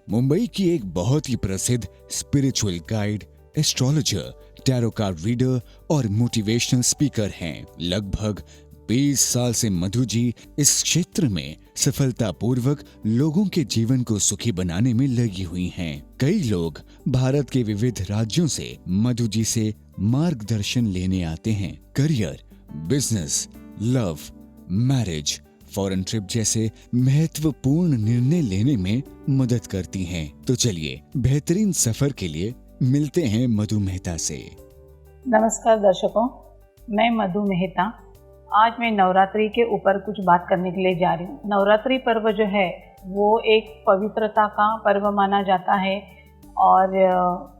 मुंबई की एक बहुत ही प्रसिद्ध spiritual guide, astrologer, tarot card reader और मोटिवेशनल स्पीकर हैं। लगभग 20 साल से मधु जी इस क्षेत्र में सफलतापूर्वक लोगों के जीवन को सुखी बनाने में लगी हुई हैं। कई लोग भारत के विविध राज्यों से मधु जी से मार्गदर्शन लेने आते हैं। Career, business, love, marriage, foreign trip जैसे महत्वपूर्ण निर्णय लेने में मदद करती हैं। तो चलिए बेहतरीन सफर के लिए मिलते हैं मधु मेहता से। नमस्कार दर्शकों, मैं मधु मेहता। आज मैं नवरात्रि के ऊपर कुछ बात करने के लिए जा रही हूँ। नवरात्रि पर्व जो है वो एक पवित्रता का पर्व माना जाता है और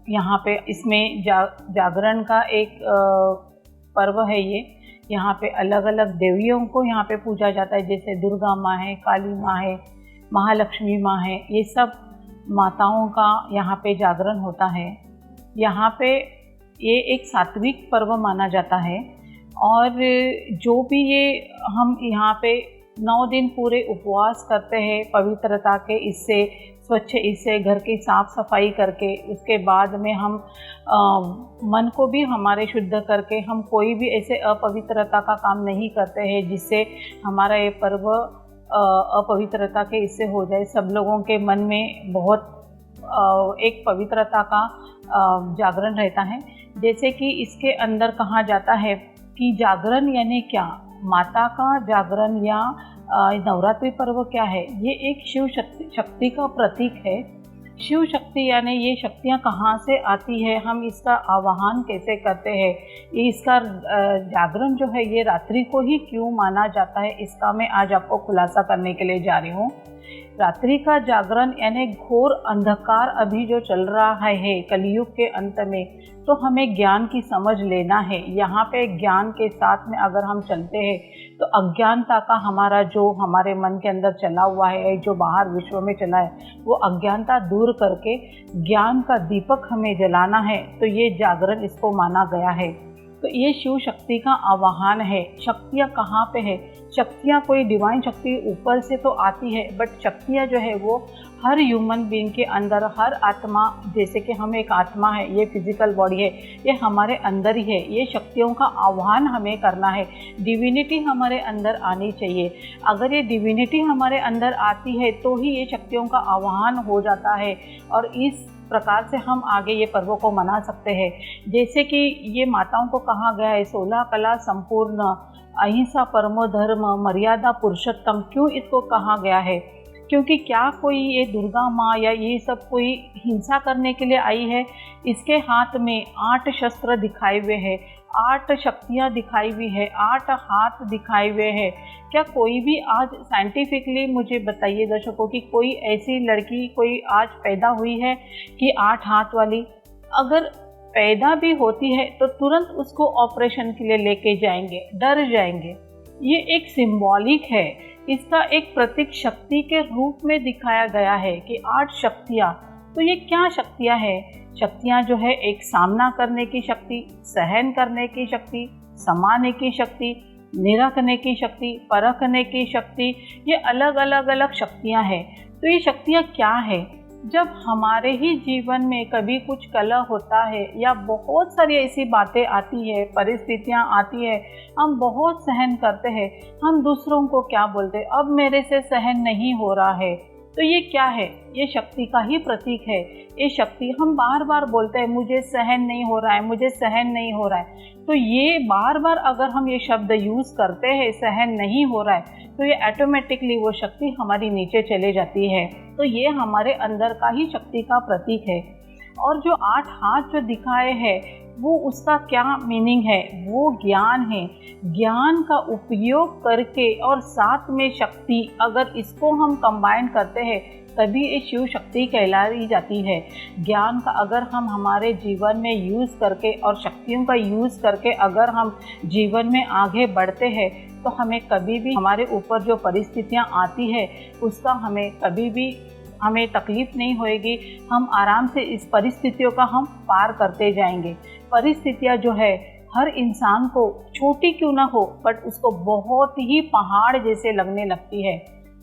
यहाँ पे इसमें जागरण का एक पर्व है। ये यहाँ पे अलग अलग देवियों को यहाँ पे पूजा जाता है, जैसे दुर्गा माँ है, काली माँ है, महालक्ष्मी माँ है। ये सब माताओं का यहाँ पे जागरण होता है। यहाँ पे ये एक सात्विक पर्व माना जाता है और जो भी ये हम यहाँ पे 9 दिन पूरे उपवास करते हैं पवित्रता के, इससे स्वच्छ, इससे घर की साफ़ सफाई करके, उसके बाद में हम मन को भी हमारे शुद्ध करके हम कोई भी ऐसे अपवित्रता का काम नहीं करते हैं जिससे हमारा ये पर्व अपवित्रता के इससे हो जाए। सब लोगों के मन में बहुत एक पवित्रता का जागरण रहता है। जैसे कि इसके अंदर कहा जाता है कि जागरण यानी क्या, माता का जागरण या नवरात्रि पर्व क्या है। ये एक शिव शक्ति का प्रतीक है। शिव शक्ति यानी ये शक्तियाँ कहाँ से आती है, हम इसका आवाहन कैसे करते हैं, ये इसका जागरण जो है ये रात्रि को ही क्यों माना जाता है, इसका मैं आज आपको खुलासा करने के लिए जा रही हूँ। रात्रि का जागरण यानी घोर अंधकार अभी जो चल रहा है कलयुग के अंत में, तो हमें ज्ञान की समझ लेना है। यहाँ पे ज्ञान के साथ में अगर हम चलते हैं तो अज्ञानता का हमारा जो हमारे मन के अंदर चला हुआ है, जो बाहर विश्व में चला है, वो अज्ञानता दूर करके ज्ञान का दीपक हमें जलाना है। तो ये जागरण इसको माना गया है। तो ये शिव शक्ति का आवाहन है। शक्तियाँ कहाँ पे है? शक्तियाँ कोई डिवाइन शक्ति ऊपर से तो आती है, बट शक्तियाँ जो है वो हर ह्यूमन बीइंग के अंदर, हर आत्मा, जैसे कि हम एक आत्मा है, ये फिजिकल बॉडी है, ये हमारे अंदर ही है। ये शक्तियों का आह्वान हमें करना है। डिविनिटी हमारे अंदर आनी चाहिए। अगर ये डिविनिटी हमारे अंदर आती है तो ही ये शक्तियों का आह्वान हो जाता है और इस प्रकार से हम आगे ये पर्वों को मना सकते हैं। जैसे कि ये माताओं को कहा गया है 16 कला संपूर्ण, अहिंसा परमो धर्म, मर्यादा पुरुषोत्तम। क्यों इसको कहा गया है? क्योंकि क्या कोई ये दुर्गा माँ या ये सब कोई हिंसा करने के लिए आई है? इसके हाथ में 8 शस्त्र दिखाए हुए हैं, 8 शक्तियाँ दिखाई हुई है, 8 हाथ दिखाए हुए हैं। क्या कोई भी आज साइंटिफिकली मुझे बताइए दर्शकों कि कोई ऐसी लड़की कोई आज पैदा हुई है कि 8 हाथ वाली? अगर पैदा भी होती है तो तुरंत उसको ऑपरेशन के लिए लेके जाएंगे, डर जाएंगे। ये एक सिंबॉलिक है, इसका एक प्रतीक शक्ति के रूप में दिखाया गया है कि 8 शक्तियाँ। तो ये क्या शक्तियाँ हैं? शक्तियाँ जो है एक सामना करने की शक्ति, सहन करने की शक्ति, समाने की शक्ति, निरखने की शक्ति, परखने की शक्ति, ये अलग अलग शक्तियाँ हैं। तो ये शक्तियाँ क्या है? जब हमारे ही जीवन में कभी कुछ कलह होता है या बहुत सारी ऐसी बातें आती है, परिस्थितियाँ आती है, हम बहुत सहन करते हैं, हम दूसरों को क्या बोलते हैं, अब मेरे से सहन नहीं हो रहा है। तो ये क्या है? ये शक्ति का ही प्रतीक है। ये शक्ति हम बार बार बोलते हैं, मुझे सहन नहीं हो रहा है, मुझे सहन नहीं हो रहा है। तो ये बार बार अगर हम ये शब्द यूज़ करते हैं, सहन नहीं हो रहा है, तो ये ऑटोमेटिकली वो शक्ति हमारी नीचे चले जाती है। तो ये हमारे अंदर का ही शक्ति का प्रतीक है। और जो 8 हाथ जो दिखाए हैं वो उसका क्या मीनिंग है? वो ज्ञान है। ज्ञान का उपयोग करके और साथ में शक्ति, अगर इसको हम कंबाइन करते हैं तभी ये शिव शक्ति कहलाई जाती है। ज्ञान का अगर हम हमारे जीवन में यूज़ करके और शक्तियों का यूज़ करके अगर हम जीवन में आगे बढ़ते हैं तो हमें कभी भी हमारे ऊपर जो परिस्थितियाँ आती है उसका हमें तकलीफ़ नहीं होएगी। हम आराम से इस परिस्थितियों का हम पार करते जाएंगे। परिस्थितियाँ जो है हर इंसान को छोटी क्यों ना हो, बट उसको बहुत ही पहाड़ जैसे लगने लगती है।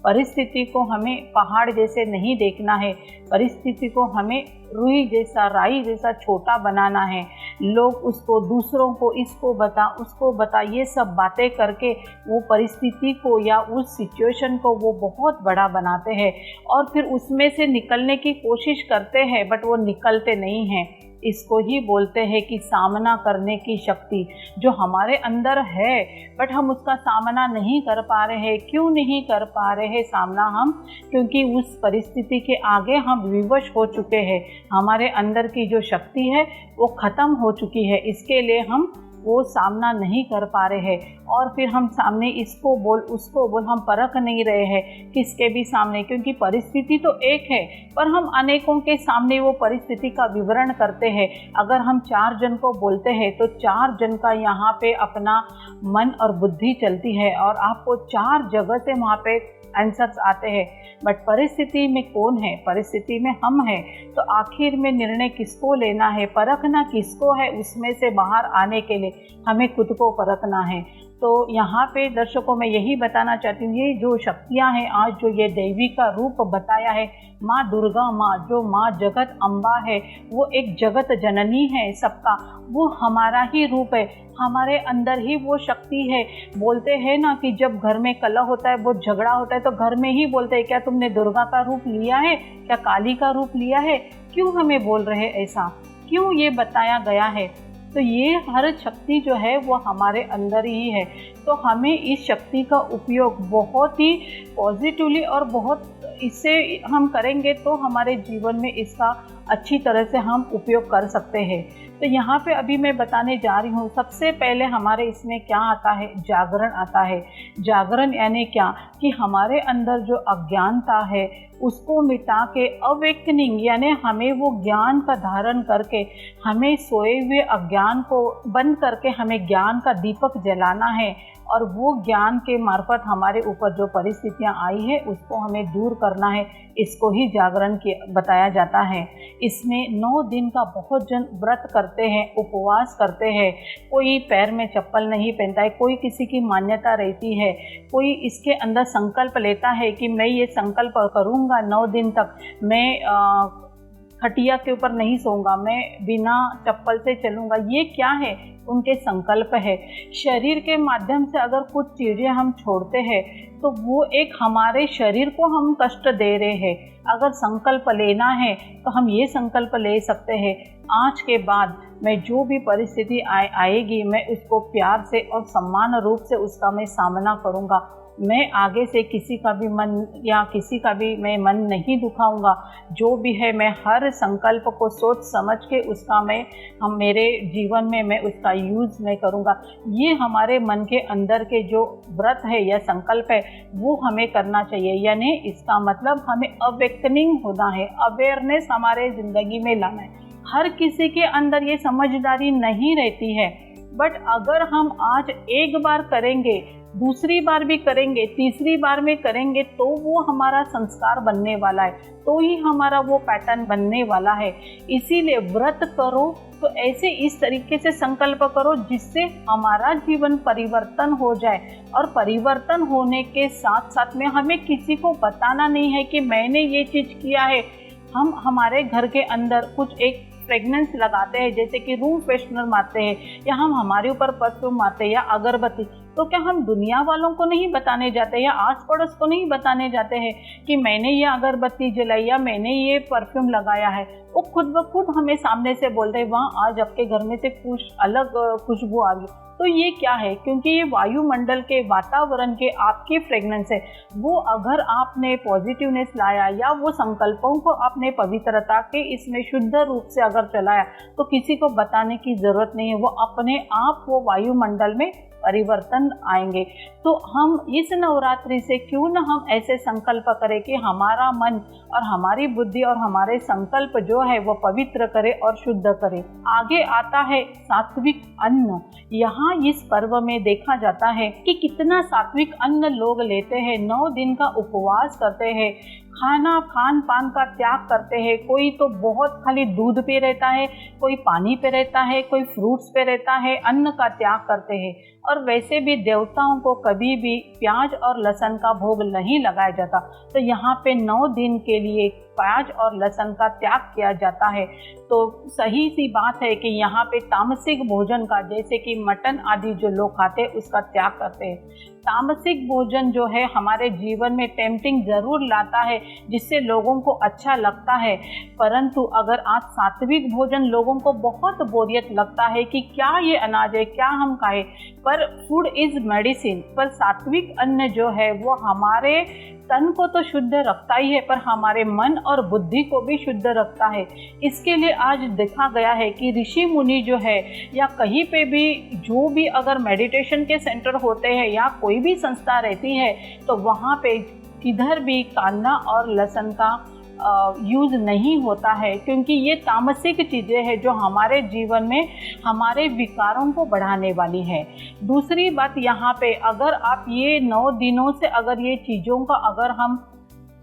परिस्थिति को हमें पहाड़ जैसे नहीं देखना है, परिस्थिति को हमें रुई जैसा, राई जैसा छोटा बनाना है। लोग उसको, दूसरों को इसको बता, उसको बता, ये सब बातें करके वो परिस्थिति को या उस सिचुएशन को वो बहुत बड़ा बनाते हैं और फिर उसमें से निकलने की कोशिश करते हैं, बट वो निकलते नहीं हैं। इसको ही बोलते हैं कि सामना करने की शक्ति जो हमारे अंदर है, बट हम उसका सामना नहीं कर पा रहे हैं। क्यों नहीं कर पा रहे हैं सामना हम? क्योंकि उस परिस्थिति के आगे हम विवश हो चुके हैं। हमारे अंदर की जो शक्ति है वो ख़त्म हो चुकी है, इसके लिए हम वो सामना नहीं कर पा रहे हैं। और फिर हम सामने इसको बोल, उसको बोल, हम परख नहीं रहे हैं किसके भी सामने, क्योंकि परिस्थिति तो एक है पर हम अनेकों के सामने वो परिस्थिति का विवरण करते हैं। अगर हम 4 जन को बोलते हैं तो 4 जन का यहाँ पे अपना मन और बुद्धि चलती है और आपको 4 जगह से वहाँ पे आंसर्स आते हैं। बट परिस्थिति में कौन है? परिस्थिति में हम हैं। तो आखिर में निर्णय किसको लेना है, परखना किसको है? उसमें से बाहर आने के लिए हमें खुद को परखना है। तो यहाँ पे दर्शकों मैं यही बताना चाहती हूँ, ये जो शक्तियाँ हैं, आज जो ये देवी का रूप बताया है, माँ दुर्गा, माँ जो माँ जगत अम्बा है, वो एक जगत जननी है सबका, वो हमारा ही रूप है, हमारे अंदर ही वो शक्ति है। बोलते हैं ना कि जब घर में कलह होता है, बहुत झगड़ा होता है, तो घर में ही बोलते हैं क्या तुमने दुर्गा का रूप लिया है, क्या काली का रूप लिया है? क्यों हमें बोल रहे हैं ऐसा? क्यों ये बताया गया है? तो ये हर शक्ति जो है वो हमारे अंदर ही है। तो हमें इस शक्ति का उपयोग बहुत ही पॉजिटिवली और बहुत इससे हम करेंगे तो हमारे जीवन में इसका अच्छी तरह से हम उपयोग कर सकते हैं। तो यहाँ पे अभी मैं बताने जा रही हूँ, सबसे पहले हमारे इसमें क्या आता है? जागरण आता है। जागरण यानी क्या? कि हमारे अंदर जो अज्ञानता है उसको मिटा के अवेकनिंग, यानी हमें वो ज्ञान का धारण करके, हमें सोए हुए अज्ञान को बंद करके हमें ज्ञान का दीपक जलाना है और वो ज्ञान के मार्फत हमारे ऊपर जो परिस्थितियाँ आई है उसको हमें दूर करना है। इसको ही जागरण बताया जाता है। इसमें 9 दिन का बहुत जन व्रत करते हैं, उपवास करते हैं, कोई पैर में चप्पल नहीं पहनता है, कोई किसी की मान्यता रहती है, कोई इसके अंदर संकल्प लेता है कि मैं ये संकल्प करूँगा 9 दिन तक, मैं खटिया के ऊपर नहीं सोऊंगा, मैं बिना चप्पल से चलूँगा। ये क्या है? उनके संकल्प है। शरीर के माध्यम से अगर कुछ चीज़ें हम छोड़ते हैं तो वो एक हमारे शरीर को हम कष्ट दे रहे हैं। अगर संकल्प लेना है तो हम ये संकल्प ले सकते हैं, आज के बाद मैं जो भी परिस्थिति आएगी मैं उसको प्यार से और सम्मान रूप से उसका मैं सामना करूँगा। मैं आगे से किसी का भी मन या किसी का भी मैं मन नहीं दुखाऊंगा। जो भी है मैं हर संकल्प को सोच समझ के उसका हम मेरे जीवन में मैं उसका यूज़ मैं करूंगा। ये हमारे मन के अंदर के जो व्रत है या संकल्प है वो हमें करना चाहिए। यानी इसका मतलब हमें अवेकनिंग होना है, अवेयरनेस हमारे ज़िंदगी में लाना है। हर किसी के अंदर ये समझदारी नहीं रहती है, बट अगर हम आज एक बार करेंगे, दूसरी बार भी करेंगे, तीसरी बार में करेंगे तो वो हमारा संस्कार बनने वाला है, तो ही हमारा वो पैटर्न बनने वाला है। इसीलिए व्रत करो तो ऐसे इस तरीके से संकल्प करो जिससे हमारा जीवन परिवर्तन हो जाए। और परिवर्तन होने के साथ साथ में हमें किसी को बताना नहीं है कि मैंने ये चीज़ किया है। हम हमारे घर के अंदर कुछ एक फ्रेगनेंस लगाते हैं, जैसे कि रूम फ्रेशनर मारते हैं या हम हमारे ऊपर परफ्यूम मारते हैं या अगरबत्ती, तो क्या हम दुनिया वालों को नहीं बताने जाते या आस पड़ोस को नहीं बताने जाते हैं कि मैंने ये अगरबत्ती जलाई या मैंने ये परफ्यूम लगाया है? वो खुद ब खुद हमें सामने से बोलते हैं वहाँ आज आपके घर में से कुछ अलग खुशबू आ गई। तो ये क्या है? क्योंकि ये वायुमंडल के वातावरण के आपकी फ्रेगनेंस है। वो अगर आपने पॉजिटिवनेस लाया या वो संकल्पों को आपने पवित्रता के इसमें शुद्ध रूप से अगर चलाया तो किसी को बताने की ज़रूरत नहीं है, वो अपने आप वो वायुमंडल में परिवर्तन आएंगे। तो हम इस नवरात्रि से क्यों न हम ऐसे संकल्प करें कि हमारा मन और हमारी बुद्धि और हमारे संकल्प जो है वो पवित्र करे और शुद्ध करे। आगे आता है सात्विक अन्न। यहाँ इस पर्व में देखा जाता है कि कितना सात्विक अन्न लोग लेते हैं, 9 दिन का उपवास करते हैं, खान पान का त्याग करते हैं। कोई तो बहुत खाली दूध पे रहता है, कोई पानी पे रहता है, कोई फ्रूट्स पे रहता है, अन्न का त्याग करते हैं। और वैसे भी देवताओं को कभी भी प्याज और लहसुन का भोग नहीं लगाया जाता। तो यहाँ पे 9 दिन के लिए प्याज और लहसुन का त्याग किया जाता है। तो सही सी बात है कि यहाँ पे तामसिक भोजन का, जैसे कि मटन आदि जो लोग खाते हैं, उसका त्याग करते हैं। तामसिक भोजन जो है हमारे जीवन में टेम्पटिंग ज़रूर लाता है, जिससे लोगों को अच्छा लगता है। परंतु अगर आज सात्विक भोजन लोगों को बहुत बोरियत लगता है कि क्या ये अनाज है, क्या हम खाएं, पर फूड इज़ मेडिसिन। पर सात्विक अन्न जो है वो हमारे तन को तो शुद्ध रखता ही है, पर हमारे मन और बुद्धि को भी शुद्ध रखता है। इसके लिए आज देखा गया है कि ऋषि मुनि जो है, या कहीं पे भी जो भी अगर मेडिटेशन के सेंटर होते हैं या कोई भी संस्था रहती है, तो वहाँ पे किधर भी कांदा और लहसुन का यूज़ नहीं होता है, क्योंकि ये तामसिक चीज़ें हैं जो हमारे जीवन में हमारे विकारों को बढ़ाने वाली है। दूसरी बात यहाँ पे, अगर आप ये 9 दिनों से अगर ये चीज़ों का अगर हम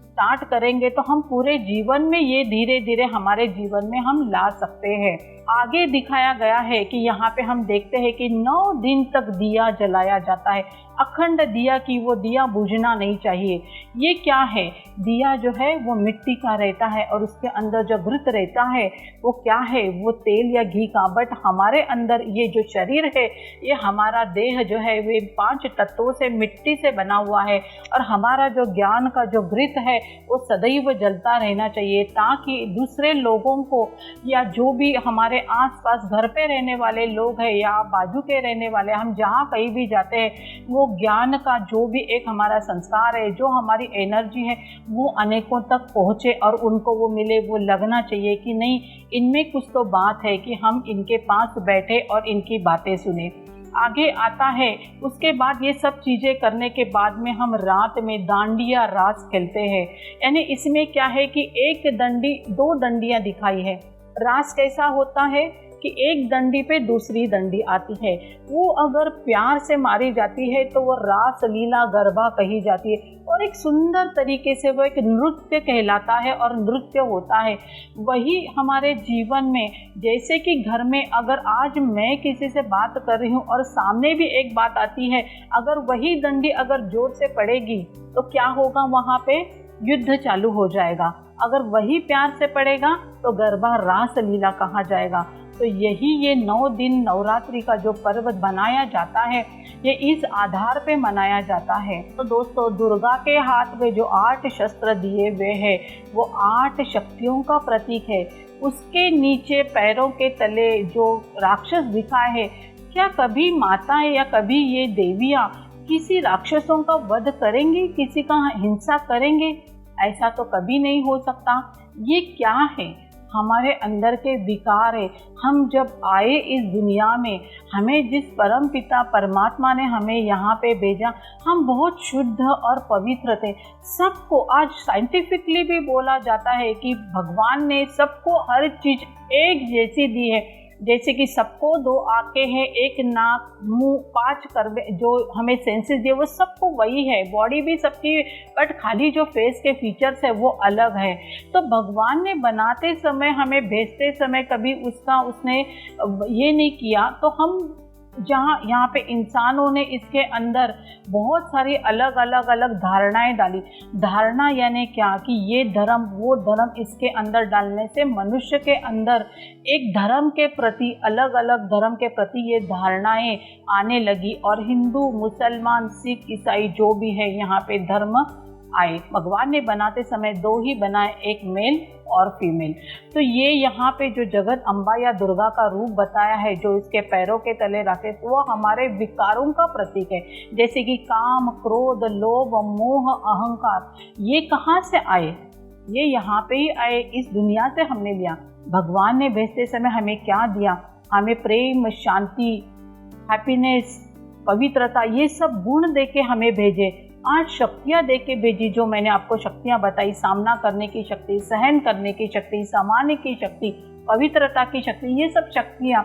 स्टार्ट करेंगे, तो हम पूरे जीवन में ये धीरे धीरे हमारे जीवन में हम ला सकते हैं। आगे दिखाया गया है कि यहाँ पे हम देखते हैं कि 9 दिन तक दिया जलाया जाता है, अखंड दिया, की वो दिया बुझना नहीं चाहिए। ये क्या है? दिया जो है वो मिट्टी का रहता है और उसके अंदर जो घृत रहता है वो क्या है? वो तेल या घी का। बट हमारे अंदर ये जो शरीर है, ये हमारा देह जो है वे 5 तत्वों से, मिट्टी से बना हुआ है। और हमारा जो ज्ञान का जो घृत है वो सदैव जलता रहना चाहिए, ताकि दूसरे लोगों को या जो भी हमारे आसपास घर पे रहने वाले लोग हैं या बाजू के रहने वाले, हम जहाँ कहीं भी जाते हैं, वो ज्ञान का जो भी एक हमारा संस्कार है, जो हमारी एनर्जी है, वो अनेकों तक पहुँचे और उनको वो मिले। वो लगना चाहिए कि नहीं, इनमें कुछ तो बात है कि हम इनके पास बैठे और इनकी बातें सुने। आगे आता है, उसके बाद ये सब चीज़ें करने के बाद में हम रात में डांडिया रास खेलते हैं। यानी इसमें क्या है कि एक डंडी, 2 डंडियाँ दिखाई है। रास कैसा होता है कि एक डंडी पे दूसरी डंडी आती है, वो अगर प्यार से मारी जाती है तो वो रास लीला गरबा कही जाती है, और एक सुंदर तरीके से वो एक नृत्य कहलाता है और नृत्य होता है। वही हमारे जीवन में, जैसे कि घर में अगर आज मैं किसी से बात कर रही हूँ और सामने भी एक बात आती है, अगर वही डंडी अगर जोर से पड़ेगी तो क्या होगा? वहाँ पे युद्ध चालू हो जाएगा। अगर वही प्यार से पड़ेगा तो गरबा रास लीला कहा जाएगा। तो यही ये 9 दिन नवरात्रि का जो पर्व मनाया जाता है, ये इस आधार पे मनाया जाता है। तो दोस्तों, दुर्गा के हाथ में जो 8 शस्त्र दिए हुए हैं, वो 8 शक्तियों का प्रतीक है। उसके नीचे पैरों के तले जो राक्षस दिखा है, क्या कभी माताएं या कभी ये देवियाँ किसी राक्षसों का वध करेंगी, किसी का हिंसा करेंगे? ऐसा तो कभी नहीं हो सकता। ये क्या है? हमारे अंदर के विकार है। हम जब आए इस दुनिया में, हमें जिस परम पिता परमात्मा ने हमें यहाँ पे भेजा, हम बहुत शुद्ध और पवित्र थे। सबको आज साइंटिफिकली भी बोला जाता है कि भगवान ने सबको हर चीज़ एक जैसी दी है। जैसे कि सबको 2 आंखें हैं, 1 नाक, मुंह, 5 कर्वे जो हमें सेंसेस दिए, वो सबको वही है। बॉडी भी सबकी, बट खाली जो फेस के फीचर्स है वो अलग है। तो भगवान ने बनाते समय, हमें भेजते समय कभी उसने ये नहीं किया। तो हम यहाँ पे इंसानों ने इसके अंदर बहुत सारी अलग अलग धारणाएं डाली। धारणा यानी क्या? कि ये धर्म, वो धर्म, इसके अंदर डालने से मनुष्य के अंदर एक धर्म के प्रति, अलग अलग धर्म के प्रति ये धारणाएं आने लगी। और हिंदू, मुसलमान, सिख, ईसाई जो भी है यहाँ पे धर्म आए। भगवान ने बनाते समय 2 ही बनाए, एक मेल और फीमेल। तो ये यहाँ पे जो जगत अम्बा या दुर्गा का रूप बताया है, जो इसके पैरों के तले रखे, तो वो हमारे विकारों का प्रतीक है। जैसे कि काम, क्रोध, लोभ, मोह, अहंकार, ये कहाँ से आए? ये यहाँ पे ही आए, इस दुनिया से हमने लिया। भगवान ने भेजते समय हमें क्या दिया? हमें प्रेम, शांति, हैप्पीनेस, पवित्रता, ये सब गुण दे के हमें भेजे। 8 शक्तियाँ दे के भेजी, जो मैंने आपको शक्तियाँ बताई, सामना करने की शक्ति, सहन करने की शक्ति, समाने की शक्ति, पवित्रता की शक्ति, ये सब शक्तियाँ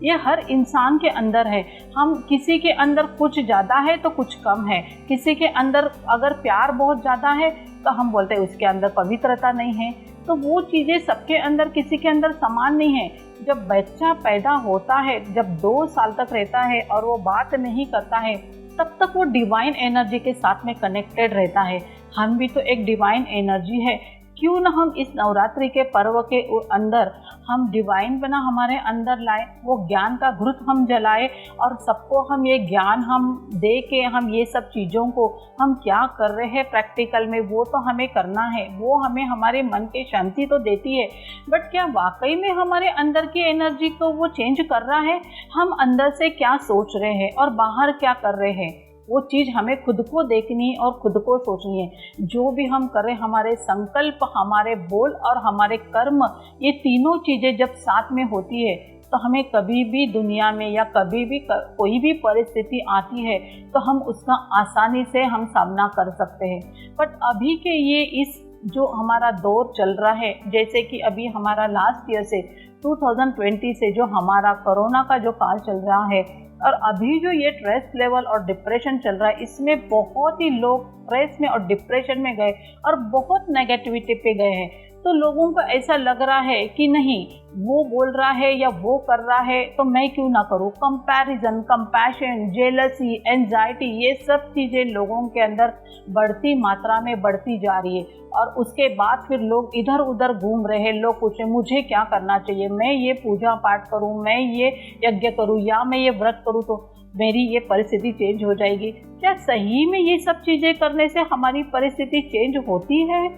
ये हर इंसान के अंदर है। हम किसी के अंदर कुछ ज़्यादा है तो कुछ कम है, किसी के अंदर अगर प्यार बहुत ज़्यादा है तो हम बोलते हैं उसके अंदर पवित्रता नहीं है। तो वो चीज़ें सबके अंदर, किसी के अंदर समान नहीं है। जब बच्चा पैदा होता है, जब 2 साल तक रहता है और वो बात नहीं करता है, तब तक वो डिवाइन एनर्जी के साथ में कनेक्टेड रहता है। हम भी तो एक डिवाइन एनर्जी है। क्यों ना हम इस नवरात्रि के पर्व के अंदर हम डिवाइन बना हमारे अंदर लाए, वो ज्ञान का घृत हम जलाए और सबको हम ये ज्ञान हम दे के हम ये सब चीज़ों को हम क्या कर रहे हैं प्रैक्टिकल में, वो तो हमें करना है। वो हमें हमारे मन की शांति तो देती है, बट क्या वाकई में हमारे अंदर की एनर्जी को वो चेंज कर रहा है? हम अंदर से क्या सोच रहे हैं और बाहर क्या कर रहे हैं, वो चीज़ हमें खुद को देखनी और खुद को सोचनी है। जो भी हम करें, हमारे संकल्प, हमारे बोल और हमारे कर्म, ये तीनों चीज़ें जब साथ में होती है तो हमें कभी भी दुनिया में या कभी भी कोई भी परिस्थिति आती है तो हम उसका आसानी से हम सामना कर सकते हैं। बट अभी के ये इस जो हमारा दौर चल रहा है, जैसे कि अभी हमारा लास्ट ईयर से 2020 से जो हमारा कोरोना का जो काल चल रहा है और अभी जो ये स्ट्रेस लेवल और डिप्रेशन चल रहा है, इसमें बहुत ही लोग स्ट्रेस में और डिप्रेशन में गए और बहुत नेगेटिविटी पे गए हैं। तो लोगों को ऐसा लग रहा है कि नहीं, वो बोल रहा है या वो कर रहा है तो मैं क्यों ना करूँ। कंपैरिजन, कंपैशन, जेलसी, एंजाइटी, ये सब चीज़ें लोगों के अंदर बढ़ती मात्रा में बढ़ती जा रही है। और उसके बाद फिर लोग इधर उधर घूम रहे हैं। लोग पूछे मुझे क्या करना चाहिए, मैं ये पूजा पाठ करूँ, मैं ये यज्ञ करूँ या मैं ये व्रत करूँ तो मेरी ये परिस्थिति चेंज हो जाएगी। क्या सही में ये सब चीज़ें करने से हमारी परिस्थिति चेंज होती है?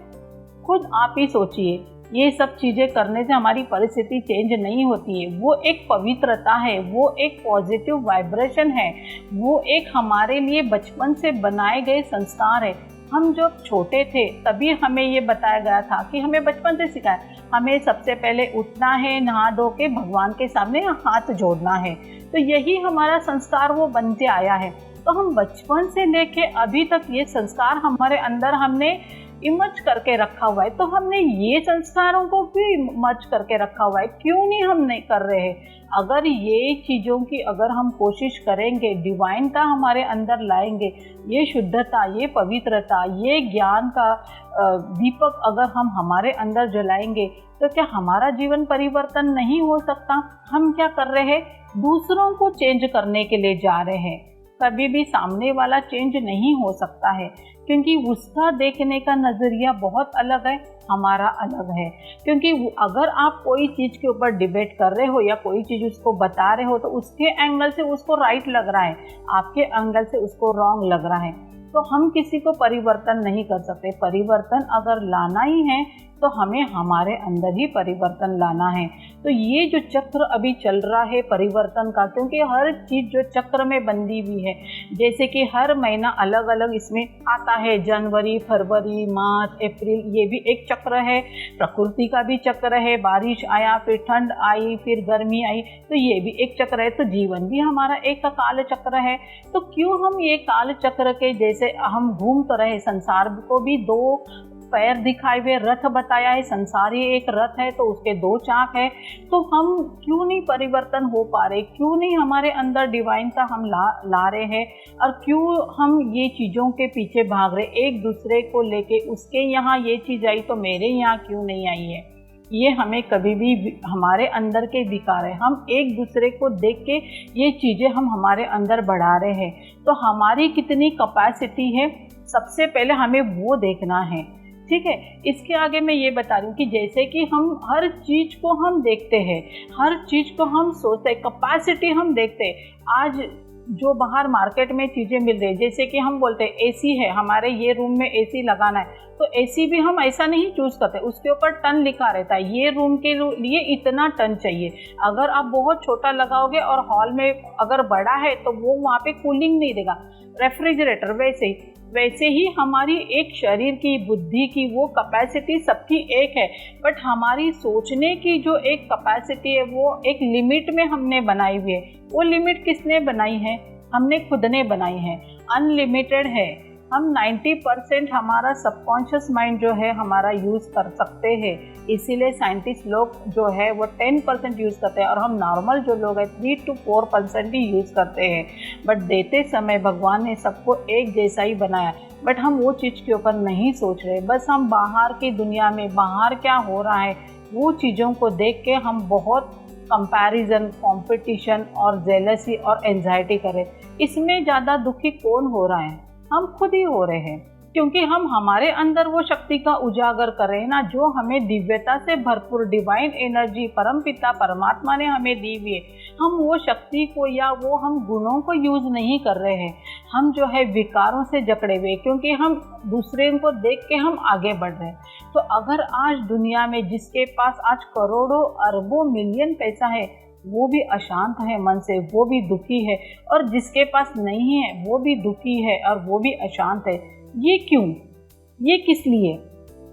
खुद आप ही सोचिए, ये सब चीज़ें करने से हमारी परिस्थिति चेंज नहीं होती है। वो एक पवित्रता है, वो एक पॉजिटिव वाइब्रेशन है, वो एक हमारे लिए बचपन से बनाए गए संस्कार है। हम जब छोटे थे तभी हमें ये बताया गया था कि हमें बचपन से सिखाया, हमें सबसे पहले उठना है, नहा धो के भगवान के सामने हाथ जोड़ना है। तो यही हमारा संस्कार वो बनते आया है। तो हम बचपन से लेके अभी तक ये संस्कार हमारे अंदर हमने इमर्ज करके रखा हुआ है। तो हमने ये संस्कारों को भी इमर्ज करके रखा हुआ है, क्यों नहीं हम नहीं कर रहे हैं? अगर ये चीज़ों की अगर हम कोशिश करेंगे, डिवाइनता हमारे अंदर लाएंगे, ये शुद्धता, ये पवित्रता, ये ज्ञान का दीपक अगर हम हमारे अंदर जलाएंगे तो क्या हमारा जीवन परिवर्तन नहीं हो सकता? हम क्या कर रहे हैं? दूसरों को चेंज करने के लिए जा रहे हैं। कभी भी सामने वाला चेंज नहीं हो सकता है, क्योंकि उसका देखने का नज़रिया बहुत अलग है, हमारा अलग है। क्योंकि अगर आप कोई चीज़ के ऊपर डिबेट कर रहे हो या कोई चीज़ उसको बता रहे हो तो उसके एंगल से उसको राइट लग रहा है, आपके एंगल से उसको रॉन्ग लग रहा है। तो हम किसी को परिवर्तन नहीं कर सकते। परिवर्तन अगर लाना ही है तो हमें हमारे अंदर ही परिवर्तन लाना है। तो ये जो चक्र अभी चल रहा है परिवर्तन का, क्योंकि हर चीज़ जो चक्र में बंधी हुई है, जैसे कि हर महीना अलग अलग इसमें आता है, जनवरी, फरवरी, मार्च, अप्रैल, ये भी एक चक्र है। प्रकृति का भी चक्र है, बारिश आया, फिर ठंड आई, फिर गर्मी आई, तो ये भी एक चक्र है। तो जीवन भी हमारा एक काल चक्र है। तो क्यों हम ये काल चक्र के जैसे हम घूम तो रहे, संसार को भी 2 पैर दिखाए हुए रथ बताया है, संसार ही एक रथ है तो उसके 2 चाक है। तो हम क्यों नहीं परिवर्तन हो पा रहे? क्यों नहीं हमारे अंदर डिवाइन का हम ला रहे हैं? और क्यों हम ये चीज़ों के पीछे भाग रहे, एक दूसरे को लेके, उसके यहाँ ये चीज़ आई तो मेरे यहाँ क्यों नहीं आई है? ये हमें कभी भी हमारे अंदर के विकार है। हम एक दूसरे को देख के ये चीज़ें हम हमारे अंदर बढ़ा रहे हैं। तो हमारी कितनी कैपेसिटी है, सबसे पहले हमें वो देखना है। ठीक है, इसके आगे मैं ये बता रही हूँ कि जैसे कि हम हर चीज़ को हम देखते हैं, हर चीज़ को हम सोचते हैं, कैपेसिटी हम देखते हैं। आज जो बाहर मार्केट में चीज़ें मिल रही है, जैसे कि हम बोलते हैं एसी है, हमारे ये रूम में एसी लगाना है, तो एसी भी हम ऐसा नहीं चूज़ करते, उसके ऊपर टन लिखा रहता है, ये रूम के लिए इतना टन चाहिए। अगर आप बहुत छोटा लगाओगे और हॉल में अगर बड़ा है तो वो वहाँ पे कूलिंग नहीं देगा। रेफ्रिजरेटर वैसे ही हमारी एक शरीर की, बुद्धि की वो कैपेसिटी सबकी एक है, बट हमारी सोचने की जो एक कैपेसिटी है वो एक लिमिट में हमने बनाई हुई है। वो लिमिट किसने बनाई है? हमने खुद ने बनाई है। अनलिमिटेड है, हम 90% हमारा सबकॉन्शियस माइंड जो है हमारा यूज़ कर सकते हैं, इसीलिए साइंटिस्ट लोग जो है वो 10% यूज़ करते हैं और हम नॉर्मल जो लोग हैं 3 to 4% ही यूज़ करते हैं। बट देते समय भगवान ने सबको एक जैसा ही बनाया, बट हम वो चीज़ के ऊपर नहीं सोच रहे। बस हम बाहर की दुनिया में बाहर क्या हो रहा है वो चीज़ों को देख के हम बहुत कंपैरिजन, कंपटीशन और जेलसी और एंजाइटी करें। इसमें ज़्यादा दुखी कौन हो रहा है? हम खुद ही हो रहे हैं, क्योंकि हम हमारे अंदर वो शक्ति का उजागर कर रहे हैं ना, जो हमें दिव्यता से भरपूर डिवाइन एनर्जी परमपिता परमात्मा ने हमें दी हुई है। हम वो शक्ति को या वो हम गुणों को यूज़ नहीं कर रहे हैं। हम जो है विकारों से जकड़े हुए, क्योंकि हम दूसरे को देख के हम आगे बढ़ रहे हैं। तो अगर आज दुनिया में जिसके पास आज करोड़ों अरबों मिलियन पैसा है वो भी अशांत है मन से, वो भी दुखी है, और जिसके पास नहीं है वो भी दुखी है और वो भी अशांत है, ये क्यों? ये किस लिए?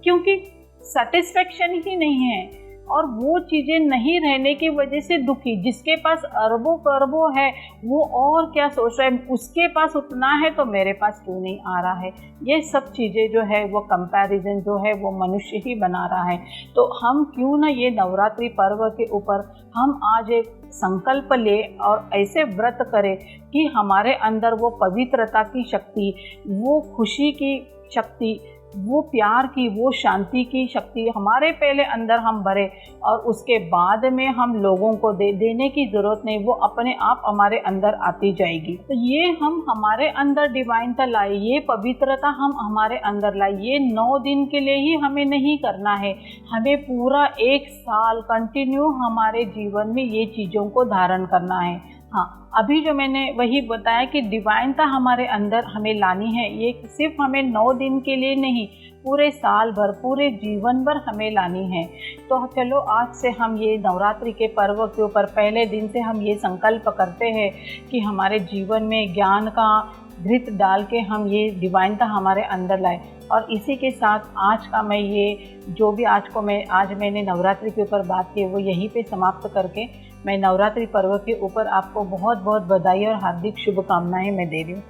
क्योंकि सेटिस्फेक्शन ही नहीं है और वो चीज़ें नहीं रहने की वजह से दुखी। जिसके पास अरबों करोड़ों है वो और क्या सोच रहा है, उसके पास उतना है तो मेरे पास क्यों नहीं आ रहा है। ये सब चीज़ें जो है वो कंपैरिजन जो है वो मनुष्य ही बना रहा है। तो हम क्यों ना ये नवरात्रि पर्व के ऊपर हम आज एक संकल्प ले और ऐसे व्रत करें कि हमारे अंदर वो पवित्रता की शक्ति, वो खुशी की शक्ति, वो प्यार की, वो शांति की शक्ति हमारे पहले अंदर हम भरे और उसके बाद में हम लोगों को देने की ज़रूरत नहीं, वो अपने आप हमारे अंदर आती जाएगी। तो ये हम हमारे अंदर डिवाइनता लाए, ये पवित्रता हम हमारे अंदर लाए। ये 9 दिन के लिए ही हमें नहीं करना है, हमें पूरा 1 साल कंटिन्यू हमारे जीवन में ये चीज़ों को धारण करना है। हाँ, अभी जो मैंने वही बताया कि डिवाइनता हमारे अंदर हमें लानी है। ये सिर्फ हमें 9 दिन के लिए नहीं, पूरे साल भर, पूरे जीवन भर हमें लानी है। तो चलो आज से हम ये नवरात्रि के पर्व के ऊपर पहले दिन से हम ये संकल्प करते हैं कि हमारे जीवन में ज्ञान का घृत डाल के हम ये डिवाइनता हमारे अंदर लाए। और इसी के साथ आज का मैं ये जो भी आज मैंने नवरात्रि के ऊपर बात की वो यहीं पे समाप्त करके मैं नवरात्रि पर्व के ऊपर आपको बहुत बहुत बधाई और हार्दिक शुभकामनाएं मैं दे रही हूँ।